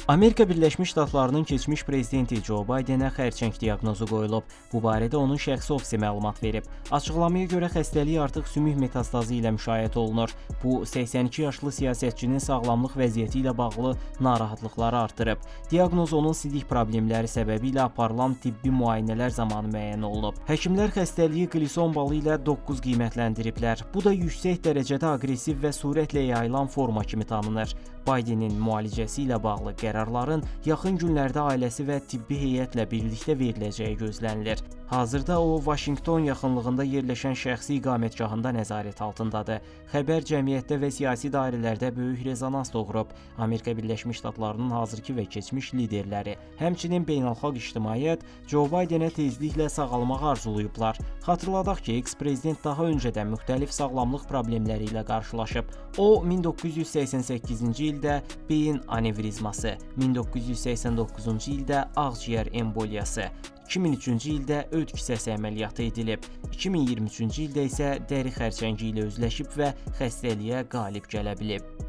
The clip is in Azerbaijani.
Amerika Birləşmiş Ştatlarının keçmiş prezidenti Joe Bidenə xərçəng diaqnozu qoyulub. Bu barədə onun şəxsi ofisi məlumat verib. Açıqlamaya görə xəstəlik artıq sümük metastazı ilə müşayiət olunur. Bu 82 yaşlı siyasətçinin sağlamlıq vəziyyəti ilə bağlı narahatlıqları artırıb. Diaqnoz onun sidik problemləri səbəbilə aparılan tibbi müayinələr zamanı müəyyən olunub. Həkimlər xəstəliyi qlison balı ilə 9 qiymətləndiriblər. Bu da yüksək dərəcədə aqressiv və sürətlə yayılan forma kimi tanınır. Bidenin müalicəsi ilə bağlı qərarların yaxın günlərdə ailəsi və tibbi heyətlə birlikdə veriləcəyi gözlənilir. Hazırda o, Vaşinqton yaxınlığında yerləşən şəxsi iqamətgahında nəzarət altındadır. Xəbər cəmiyyətdə və siyasi dairələrdə böyük rezonans doğurub. Amerika Birləşmiş Ştatlarının hazırki və keçmiş liderləri, həmçinin beynəlxalq ictimaiyyət Joe Bidenə tezliklə sağalmağı arzulayıblar. Xatırladaq ki, eks-prezident daha öncədən müxtəlif sağlamlıq problemləri ilə qarşılaşıb. O, 1988-ci ildə beyin anevrizması, 1989-cu ildə ağciyər emboliyası, 2003-cü ildə öd kisəsi əməliyyatı edilib, 2023-cü ildə isə dəri xərçəngi ilə üzləşib və xəstəliyə qalib gələ bilib.